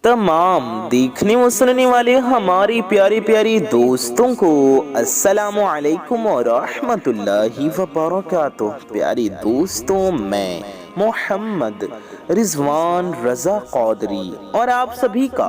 तमाम देखने व सुनने वाले हमारे प्यारे प्यारे दोस्तों को अस्सलामु अलैकुम और रहमतुल्लाहि व बरकातुहू। प्यारे दोस्तों, मैं मोहम्मद रिजवान रजा कौदरी और आप सभी का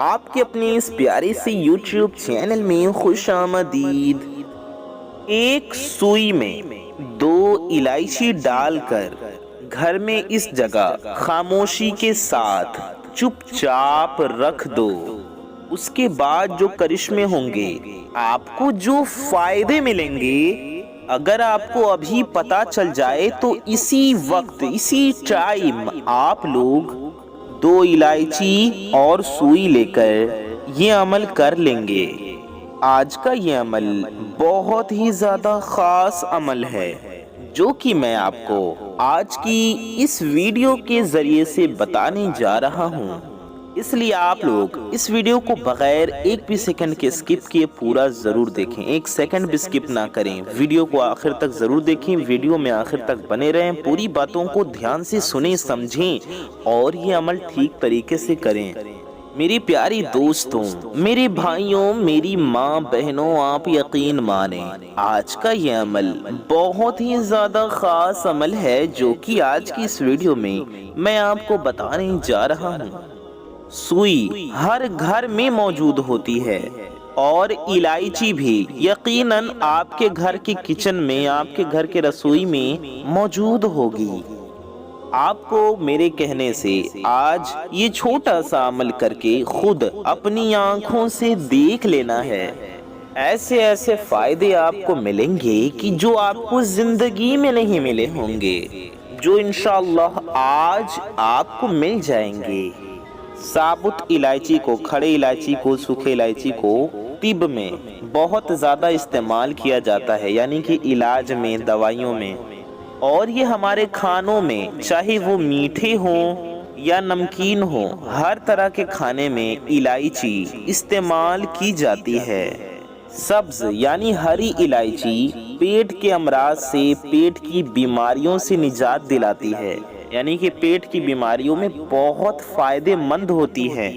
आपके अपने इस प्यारे से यूट्यूब चैनल में खुशामदीद। एक सुई में 2 इलायची डालकर घर में इस जगह खामोशी के साथ चुपचाप रख दो। उसके बाद जो करिश्मे होंगे, आपको जो फायदे मिलेंगे, अगर आपको अभी पता चल जाए तो इसी वक्त इसी टाइम आप लोग 2 इलायची और सुई लेकर ये अमल कर लेंगे। आज का ये अमल बहुत ही ज़्यादा ख़ास अमल है जो कि मैं आपको आज की इस वीडियो के ज़रिए से बताने जा रहा हूँ। इसलिए आप लोग इस वीडियो को बगैर एक भी सेकंड के स्किप किए पूरा ज़रूर देखें। 1 सेकंड भी स्किप ना करें, वीडियो को आखिर तक ज़रूर देखें। वीडियो में आखिर तक बने रहें, पूरी बातों को ध्यान से सुनें, समझें और ये अमल ठीक तरीके से करें। मेरी प्यारी दोस्तों, मेरे भाइयों, मेरी माँ बहनों, आप यकीन माने आज का ये अमल बहुत ही ज़्यादा ख़ास अमल है जो कि आज की इस वीडियो में मैं आपको बताने जा रहा हूँ। सुई हर घर में मौजूद होती है और इलायची भी यकीनन आपके घर के किचन में, आपके घर के रसोई में मौजूद होगी। आपको मेरे कहने से आज ये छोटा सा अमल करके खुद अपनी आंखों से देख लेना है। ऐसे ऐसे फायदे आपको मिलेंगे कि जो आपको जिंदगी में नहीं मिले होंगे, जो इंशाअल्लाह आज आपको मिल जाएंगे। साबुत इलायची को, खड़े इलायची को, सूखे इलायची को तिब में बहुत ज़्यादा इस्तेमाल किया जाता है, यानी कि इलाज में, दवाइयों में। और ये हमारे खानों में, चाहे वो मीठे हों या नमकीन हों, हर तरह के खाने में इलायची इस्तेमाल की जाती है। सब्ज यानी हरी इलायची पेट के अमराज से, पेट की बीमारियों से निजात दिलाती है, यानी कि पेट की बीमारियों में बहुत फायदेमंद होती है।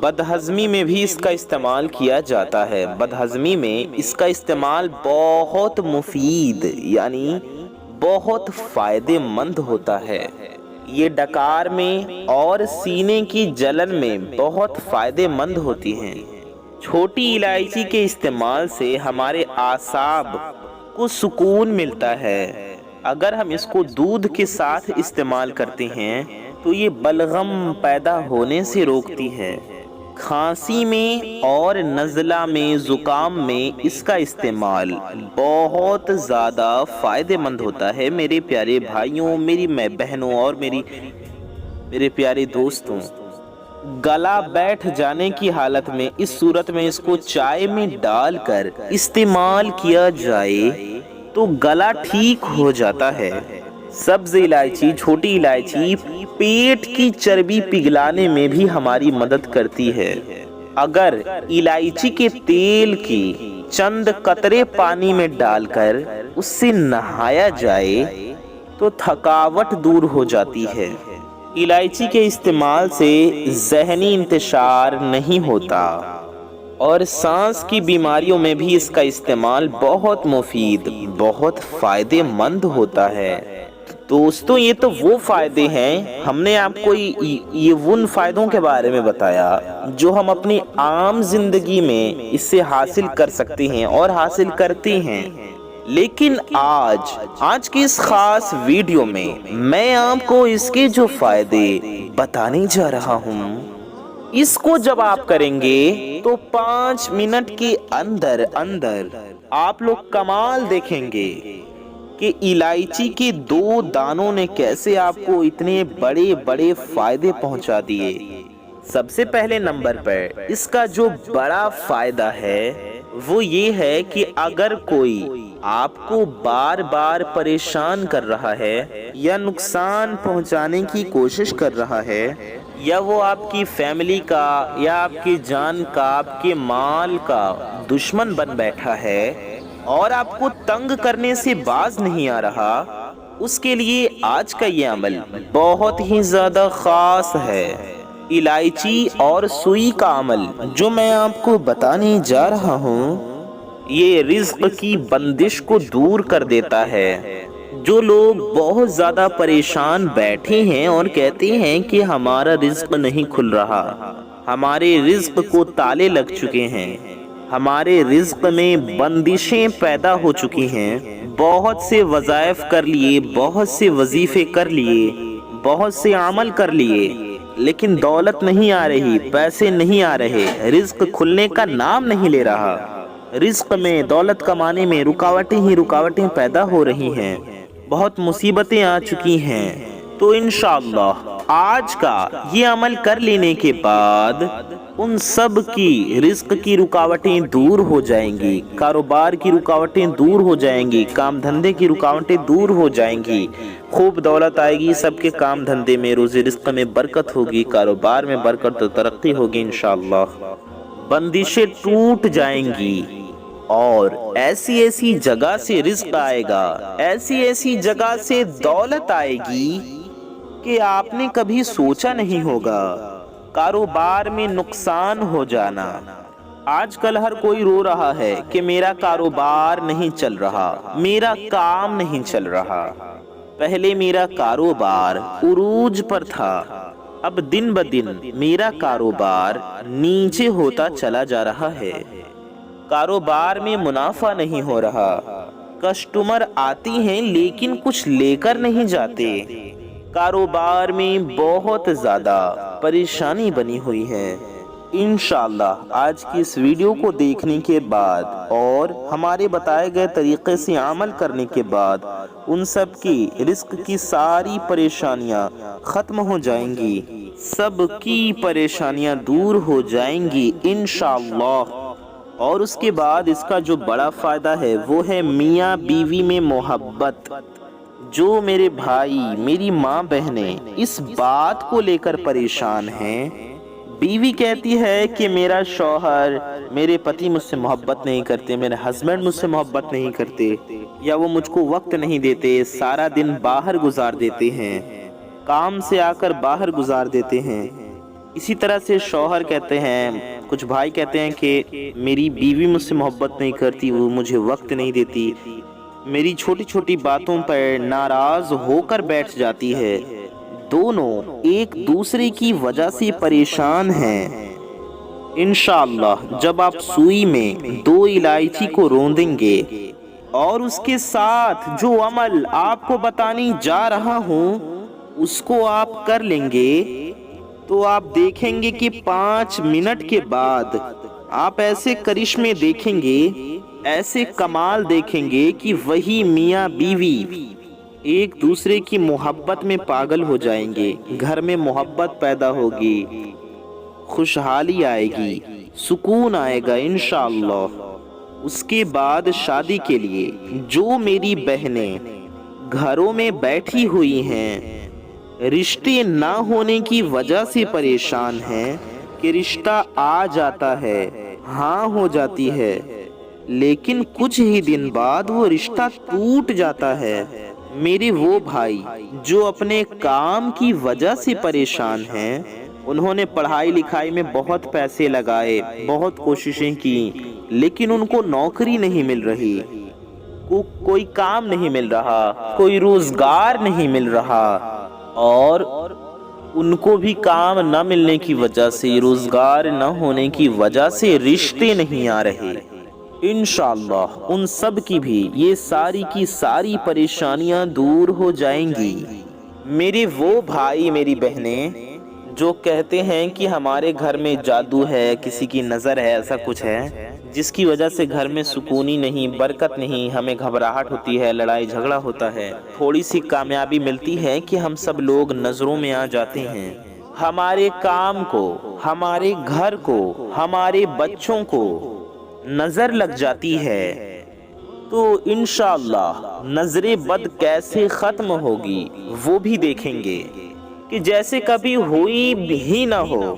बदहज़मी में भी इसका इस्तेमाल किया जाता है। बदहज़मी में इसका इस्तेमाल बहुत मुफीद यानी बहुत फायदेमंद होता है। ये डकार में और सीने की जलन में बहुत फायदेमंद होती हैं। छोटी इलायची के इस्तेमाल से हमारे आसाब को सुकून मिलता है। अगर हम इसको दूध के साथ इस्तेमाल करते हैं तो ये बलगम पैदा होने से रोकती है। खांसी में और नज़ला में, ज़ुकाम में इसका इस्तेमाल बहुत ज़्यादा फ़ायदेमंद होता है। मेरे प्यारे भाइयों, मेरी बहनों और मेरे प्यारे दोस्तों, गला बैठ जाने की हालत में इस सूरत में इसको चाय में डालकर इस्तेमाल किया जाए तो गला ठीक हो जाता है। सब्ज़ इलायची, छोटी इलायची पेट की चर्बी पिघलाने में भी हमारी मदद करती है। अगर इलायची के तेल की चंद कतरे पानी में डालकर उससे नहाया जाए तो थकावट दूर हो जाती है। इलायची के इस्तेमाल से ज़हनी इंतशार नहीं होता और सांस की बीमारियों में भी इसका इस्तेमाल बहुत मुफीद, बहुत फ़ायदेमंद होता है। दोस्तों, ये तो वो फायदे हैं, हमने आपको ये उन फायदों के बारे में बताया जो हम अपनी आम जिंदगी में इससे हासिल कर सकते हैं और हासिल करते हैं। लेकिन आज की इस खास वीडियो में मैं आपको इसके जो फायदे बताने जा रहा हूँ, इसको जब आप करेंगे तो 5 मिनट के अंदर अंदर आप लोग कमाल देखेंगे कि इलायची के 2 दानों ने कैसे आपको इतने बड़े बड़े फायदे पहुंचा दिए। सबसे पहले नंबर पर इसका जो बड़ा फायदा है वो ये है कि अगर कोई आपको बार बार परेशान कर रहा है या नुकसान पहुंचाने की कोशिश कर रहा है, या वो आपकी फैमिली का या आपकी जान का, आपके माल का दुश्मन बन बैठा है और आपको तंग करने से बाज नहीं आ रहा, उसके लिए आज का ये अमल बहुत ही ज़्यादा ख़ास है। الائچی اور سوئی کا عمل جو میں آپ کو بتانے جا رہا ہوں، یہ رزق کی بندش کو دور کر دیتا ہے۔ جو لوگ بہت زیادہ پریشان بیٹھے ہیں اور کہتے ہیں کہ ہمارا رزق نہیں کھل رہا، ہمارے رزق کو تالے لگ چکے ہیں، ہمارے رزق میں بندشیں پیدا ہو چکی ہیں، بہت سے وظائف کر لیے، بہت سے وظیفے کر لیے، بہت سے عمل کر لیے، لیکن دولت نہیں آ رہی، پیسے نہیں آ رہے، رزق کھلنے کا نام نہیں لے رہا، رزق میں، دولت کمانے میں رکاوٹیں ہی رکاوٹیں پیدا ہو رہی ہیں، بہت مصیبتیں آ چکی ہیں، تو انشاءاللہ آج کا یہ عمل کر لینے کے بعد ان سب کی رزق کی رکاوٹیں دور ہو جائیں گی، کاروبار کی رکاوٹیں دور ہو جائیں گی، کام دھندے کی رکاوٹیں دور ہو جائیں گی، خوب دولت آئے گی، سب کے کام دھندے میں، روزی رزق میں برکت ہوگی، کاروبار میں برکت و ترقی ہوگی انشاءاللہ، بندشیں ٹوٹ جائیں گی، اور ایسی ایسی جگہ سے رزق آئے گا، ایسی ایسی جگہ سے دولت آئے گی کہ آپ نے کبھی سوچا نہیں ہوگا۔ کاروبار میں نقصان ہو جانا، آج کل ہر کوئی رو رہا ہے کہ میرا کاروبار نہیں چل رہا، میرا کام نہیں چل رہا، پہلے میرا کاروبار عروج پر تھا، اب دن بدن میرا کاروبار نیچے ہوتا چلا جا رہا ہے، کاروبار میں منافع نہیں ہو رہا، کسٹمر آتی ہیں لیکن کچھ لے کر نہیں جاتے، کاروبار میں بہت زیادہ پریشانی بنی ہوئی ہے۔ انشاءاللہ آج کی اس ویڈیو کو دیکھنے کے بعد اور ہمارے بتائے گئے طریقے سے عمل کرنے کے بعد ان سب کی رزق کی ساری پریشانیاں ختم ہو جائیں گی، سب کی پریشانیاں دور ہو جائیں گی انشاءاللہ۔ اور اس کے بعد اس کا جو بڑا فائدہ ہے وہ ہے میاں بیوی میں محبت۔ جو میرے بھائی، میری ماں بہنیں اس بات کو لے کر پریشان ہیں، بیوی کہتی ہے کہ میرا شوہر، میرے پتی مجھ سے محبت نہیں کرتے، میرے ہسبینڈ مجھ سے محبت نہیں کرتے، یا وہ مجھ کو وقت نہیں دیتے، سارا دن باہر گزار دیتے ہیں، کام سے آ کر باہر گزار دیتے ہیں۔ اسی طرح سے شوہر کہتے ہیں، کچھ بھائی کہتے ہیں کہ میری بیوی مجھ سے محبت نہیں کرتی، وہ مجھے وقت نہیں دیتی، میری چھوٹی چھوٹی باتوں پر ناراض ہو کر بیٹھ جاتی ہے، دونوں ایک دوسرے کی وجہ سے پریشان ہیں۔ انشاءاللہ جب آپ سوئی میں 2 الائچی کو روندیں گے اور اس کے ساتھ جو عمل آپ کو بتانے جا رہا ہوں اس کو آپ کر لیں گے تو آپ دیکھیں گے کہ 5 منٹ کے بعد آپ ایسے کرشمے دیکھیں گے، ایسے کمال دیکھیں گے کہ وہی میاں بیوی ایک دوسرے کی محبت میں پاگل ہو جائیں گے، گھر میں محبت پیدا ہوگی، خوشحالی آئے گی، سکون آئے گا انشاءاللہ۔ اس کے بعد شادی کے لیے جو میری بہنیں گھروں میں بیٹھی ہوئی ہیں، رشتے نہ ہونے کی وجہ سے پریشان ہیں کہ رشتہ آ جاتا ہے، ہاں ہو جاتی ہے، لیکن کچھ ہی دن بعد وہ رشتہ ٹوٹ جاتا ہے، میرے وہ بھائی جو اپنے کام کی وجہ سے پریشان ہیں، انہوں نے پڑھائی لکھائی میں بہت پیسے لگائے، بہت کوششیں کی، لیکن ان کو نوکری نہیں مل رہی، کوئی کام نہیں مل رہا، کوئی روزگار نہیں مل رہا، اور ان کو بھی کام نہ ملنے کی وجہ سے، روزگار نہ ہونے کی وجہ سے رشتے نہیں آ رہے۔ انشاءاللہ ان سب کی بھی یہ ساری کی ساری پریشانیاں دور ہو جائیں گی۔ میرے وہ بھائی، میری بہنیں جو کہتے ہیں کہ ہمارے گھر میں جادو ہے، کسی کی نظر ہے، ایسا کچھ ہے جس کی وجہ سے گھر میں سکونی نہیں، برکت نہیں، ہمیں گھبراہٹ ہوتی ہے، لڑائی جھگڑا ہوتا ہے، تھوڑی سی کامیابی ملتی ہے کہ ہم سب لوگ نظروں میں آ جاتے ہیں، ہمارے کام کو، ہمارے گھر کو، ہمارے بچوں کو نظر لگ جاتی ہے، تو انشاءاللہ نظر بد کیسے ختم ہوگی وہ بھی دیکھیں گے کہ جیسے کبھی ہوئی بھی نہ ہو۔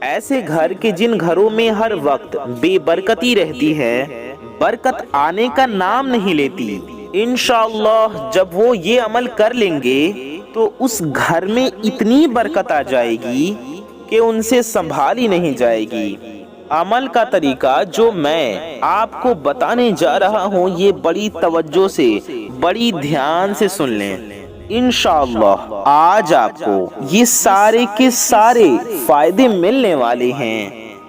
ایسے گھر کے جن گھروں میں ہر وقت بے برکتی رہتی ہے، برکت آنے کا نام نہیں لیتی، انشاءاللہ جب وہ یہ عمل کر لیں گے تو اس گھر میں اتنی برکت آ جائے گی کہ ان سے संभाली नहीं जाएगी। अमल का तरीका जो मैं आपको बताने जा रहा हूँ, ये बड़ी तवज्जो से, बड़ी ध्यान से सुन लें। इंशाअल्लाह आज आपको ये सारे के सारे फायदे मिलने वाले हैं।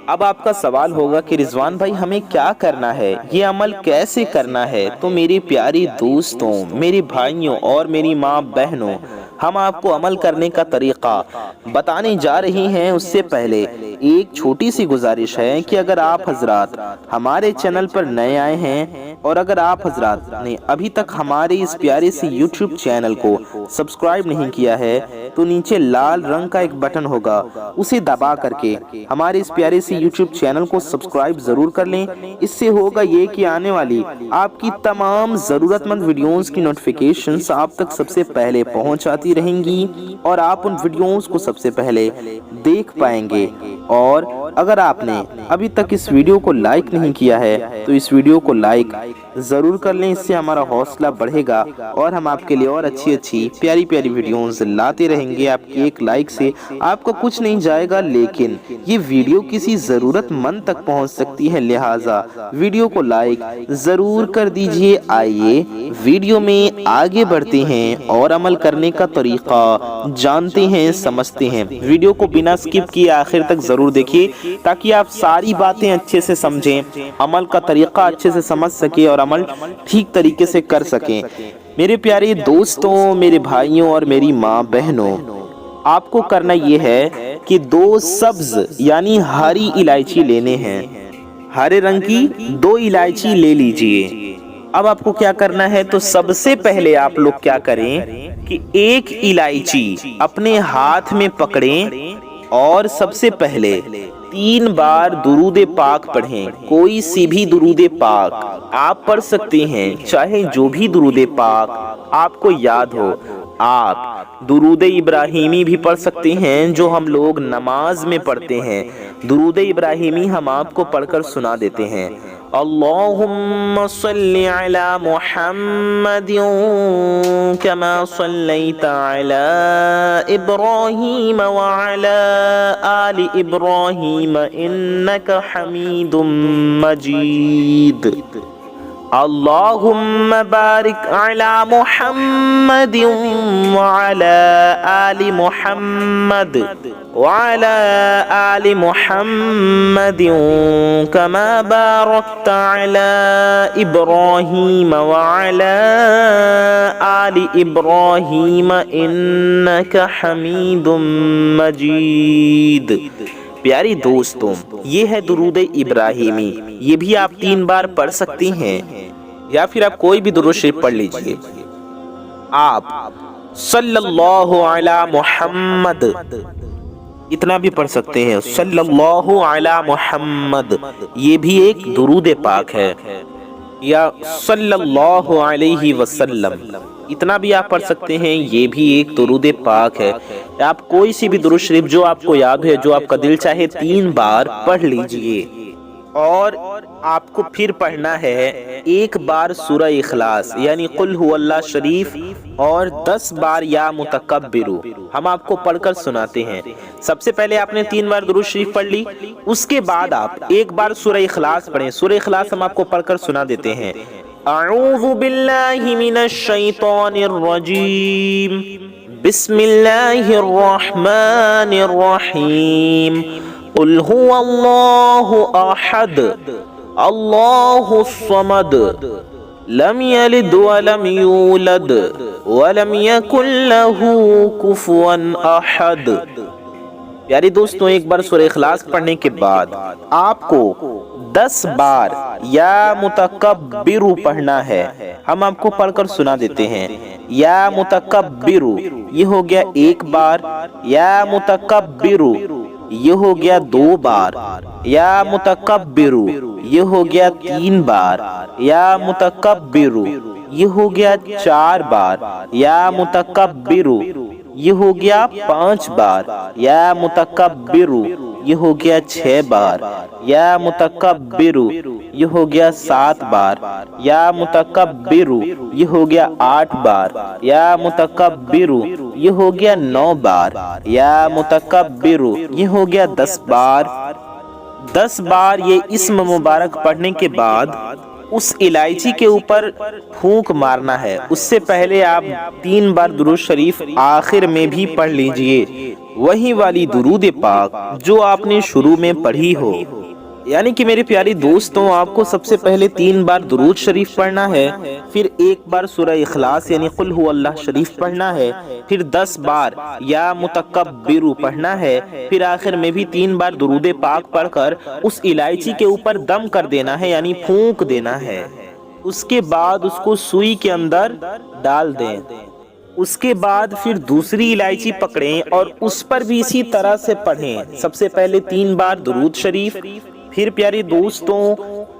अब आपका सवाल होगा कि रिजवान भाई हमें क्या करना है, ये अमल कैसे करना है? तो मेरी प्यारी दोस्तों, मेरे भाइयों और मेरी माँ बहनों, हम आपको अमल करने का तरीका बताने जा रही हैं। उससे पहले एक छोटी सी गुजारिश है कि अगर आप हजरात हमारे चैनल पर नए आए हैं और अगर आप हजरात ने अभी तक हमारे इस प्यारे से YouTube चैनल को सब्सक्राइब नहीं किया है, तो नीचे लाल रंग का एक बटन होगा, उसे दबा करके हमारे इस प्यारे से YouTube चैनल को सब्सक्राइब जरूर कर लें। इससे होगा ये कि आने वाली आपकी तमाम ज़रूरतमंद वीडियोस की नोटिफिकेशंस आप तक सबसे पहले पहुंच आती रहेंगी और आप उन वीडियोस को सबसे पहले देख पाएंगे। और अगर आपने अभी तक इस वीडियो को लाइक नहीं किया है तो इस वीडियो को लाइक ज़रूर कर लें, इससे हमारा हौसला बढ़ेगा और हम आपके लिए और अच्छी अच्छी प्यारी प्यारी वीडियोस लाते रहेंगे। आपकी एक लाइक से आपको कुछ नहीं जाएगा, लेकिन ये वीडियो किसी ज़रूरतमंद तक पहुंच सकती है, लिहाजा वीडियो को लाइक ज़रूर कर दीजिए। आइए वीडियो में आगे बढ़ते हैं और अमल करने का तरीका जानते हैं, समझते हैं। वीडियो को बिना स्किप किए आखिर तक ज़रूर देखिए ताकि आप सारी बातें अच्छे से समझें, अमल का तरीका अच्छे से समझ सके और अमल ठीक तरीके से कर सकें। मेरे प्यारे दोस्तों, मेरे भाइयों और मेरी माँ बहनों, आपको करना ये है कि 2 सब्ज यानी हरी इलायची लेने हैं। हरे रंग की 2 इलायची ले लीजिए। अब आपको क्या करना है, तो सबसे पहले आप लोग क्या करें कि 1 इलायची अपने हाथ में पकड़ें और सबसे पहले 3 बार दुरूद पाक पढ़ें। कोई सी भी दुरूद पाक आप पढ़ सकते हैं, चाहे जो भी दुरूद पाक आपको याद हो। आप दुरूद इब्राहिमी भी पढ़ सकते हैं जो हम लोग नमाज में पढ़ते हैं। दुरूद इब्राहिमी हम आपको पढ़कर सुना देते हैं। अल्लाहुम्मा सल्ली अला मुहम्मदिन कमा सल्लैता अला इब्राहीम व अला आलि इब्राहीम इन्नका हमीदुम मजीद। अल्लाहुम्मा बारिक अला मुहम्मदिन व अला आलि मुहम्मद व अला आलि मुहम्मदिन कमा बारकता अला इब्राहीम व अला आलि इब्राहीम इन्नका हमीदुम मजीद। प्यारी दोस्तों, ये है दुरूद इब्राहिमी। ये भी आप 3 बार पढ़ सकती हैं या फिर आप कोई भी दुरूद शरीफ पढ़ लीजिए। आप सल्लल्लाहु अला मुहम्मद इतना भी पढ़ सकते हैं, सल्लल्लाहु अला मुहम्मद, ये भी एक दुरूद पाक है, या सल्लल्लाहु अलैहि वसल्लम इतना भी आप पढ़ सकते हैं, ये भी एक दुरूद पाक है। आप कोई सी भी दुरूद शरीफ जो आपको याद है, जो आपका दिल चाहे, 3 बार पढ़ लीजिए। और आपको फिर पढ़ना है 1 बार सूरह इखलास यानी कुल हुवल्लाह शरीफ और 10 बार या मुतकब्बिरू हम आपको पढ़कर सुनाते हैं। सबसे पहले आपने 3 बार दुरूद शरीफ पढ़ ली, उसके बाद आप 1 बार सूरह इखलास पढ़ें। सूरह इखलास हम आपको पढ़कर सुना देते हैं। अऊज़ु बिल्लाहि मिनश शैतानिर रजीम, बिस्मिल्लाहिर रहमानिर रहीम, कुल हुवल्लाहु अहद, अल्लाहुस समद, लम यलिद व लम यूलद व लम यकुल लहू कुफुवन अहद। प्यारे दोस्तों, एक बार सूरह इखलास पढ़ने के बाद आपको 10 बार या मुतकब्बिरू पढ़ना है। हम आपको पढ़कर सुना देते हैं। या मुतकब्बिरू ये हो गया 1 बार, या मुतकब्बिरू ये हो गया 2 बार, या मुतकब्बिरू ये हो गया 3 बार, या मुतकब्बिरू ये हो गया 4 बार, या मुतकब्बिरू ये हो गया 5 बार, या मुतकब्बिरू یہ ہو گیا 6 بار، یا متکبر یہ ہو گیا 7 بار، یا متکبر یہ ہو گیا 8 بار، یا متکبر یہ ہو گیا 9 بار، یا متکبر یہ ہو گیا 10 بار۔ 10 بار یہ اسم مبارک پڑھنے کے بعد اس الائچی کے اوپر پھونک مارنا ہے۔ اس سے پہلے آپ 3 بار درود شریف آخر میں بھی پڑھ لیجئے، وہی والی درود پاک جو آپ نے شروع میں پڑھی ہو۔ یعنی کہ میرے پیارے دوستوں، آپ کو سب سے پہلے 3 بار درود شریف پڑھنا ہے، پھر 1 بار سورہ اخلاص یعنی قل هو اللہ شریف پڑھنا ہے، پھر 10 بار یا متکبر پڑھنا ہے، پھر آخر میں بھی 3 بار درود پاک پڑھ کر اس الائچی کے اوپر دم کر دینا ہے یعنی پھونک دینا ہے۔ اس کے بعد اس کو سوئی کے اندر ڈال دیں۔ اس کے بعد پھر دوسری الائچی پکڑیں اور اس پر بھی اسی طرح سے پڑھیں۔ سب سے پہلے 3 بار درود شریف، پھر پیارے دوستوں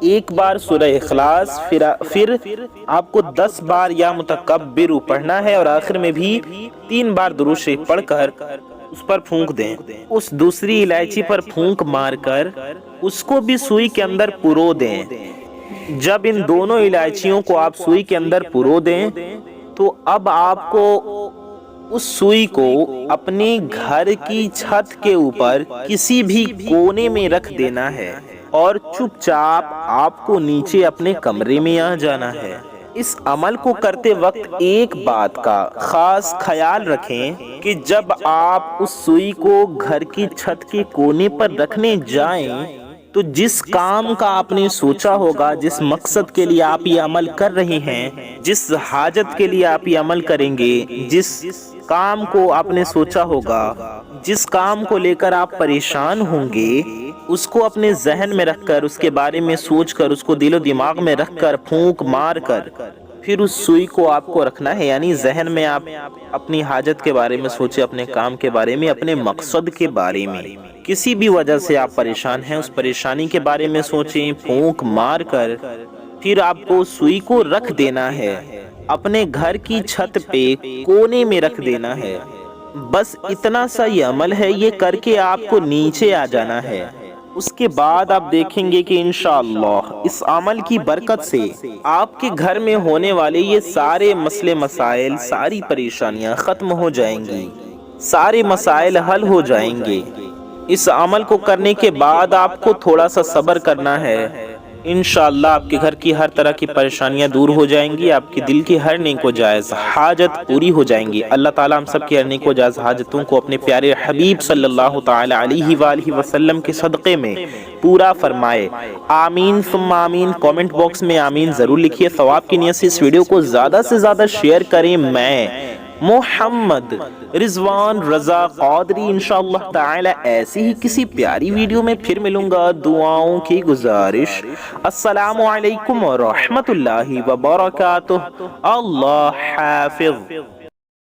1 بار سورہ اخلاص، پھر آپ کو 10 بار یا متکبر پڑھنا ہے اور آخر میں بھی 3 بار درود شریف پڑھ کر اس پر پھونک دیں۔ اس دوسری الائچی پر پھونک مار کر اس کو بھی سوئی کے اندر پرو دیں۔ جب ان دونوں الائچیوں کو آپ سوئی کے اندر پرو دیں تو اب آپ کو اس سوئی کو اپنے گھر کی چھت کے اوپر کسی بھی کونے میں رکھ دینا ہے اور چپ چاپ آپ کو نیچے اپنے کمرے میں آ جانا ہے۔ اس عمل کو کرتے وقت ایک بات کا خاص خیال رکھیں کہ جب آپ اس سوئی کو گھر کی چھت کے کونے پر رکھنے جائیں تو جس کام کا آپ نے سوچا ہوگا، جس مقصد کے لیے آپ یہ عمل کر رہے ہیں، جس حاجت کے لیے آپ یہ عمل کریں گے، جس کام کو آپ نے سوچا ہوگا، جس کام کو لے کر آپ پریشان ہوں گے، اس کو اپنے ذہن میں رکھ کر، اس کے بارے میں سوچ کر، اس کو دل و دماغ میں رکھ کر پھونک مار کر پھر اس سوئی کو آپ کو رکھنا ہے۔ یعنی ذہن میں آپ اپنی حاجت کے بارے میں سوچیں، اپنے کام کے بارے میں، اپنے مقصد کے بارے میں۔ کسی بھی وجہ سے آپ پریشان ہیں، اس پریشانی کے بارے میں سوچیں، پھونک مار کر پھر آپ کو سوئی کو رکھ دینا ہے، اپنے گھر کی چھت پہ کونے میں رکھ دینا ہے۔ بس اتنا سا یہ عمل ہے، یہ کر کے آپ کو نیچے آ جانا ہے۔ اس کے بعد آپ دیکھیں گے کہ انشاءاللہ اس عمل کی برکت سے آپ کے گھر میں ہونے والے یہ سارے مسئلے مسائل، ساری پریشانیاں ختم ہو جائیں گی، سارے مسائل حل ہو جائیں گے۔ اس عمل کو کرنے کے بعد آپ کو تھوڑا سا صبر کرنا ہے، انشاءاللہ آپ کے گھر کی ہر طرح کی پریشانیاں دور ہو جائیں گی، آپ کی دل کی ہر نیک و جائز حاجت پوری ہو جائیں گی۔ اللہ تعالیٰ ہم سب کی ہر نیک و جائز حاجتوں کو اپنے پیارے حبیب صلی اللہ تعالی علیہ وآلہ وسلم کے صدقے میں پورا فرمائے، آمین ثم آمین۔ کامنٹ باکس میں آمین ضرور لکھیے۔ ثواب کی نیت سے اس ویڈیو کو زیادہ سے زیادہ شیئر کریں۔ میں محمد رضوان رضا قادری انشاءاللہ تعالی ایسی ہی کسی پیاری ویڈیو میں پھر ملوں گا۔ دعاؤں کی گزارش، السلام علیکم ورحمۃ اللہ وبرکاتہ۔ اللہ حافظ۔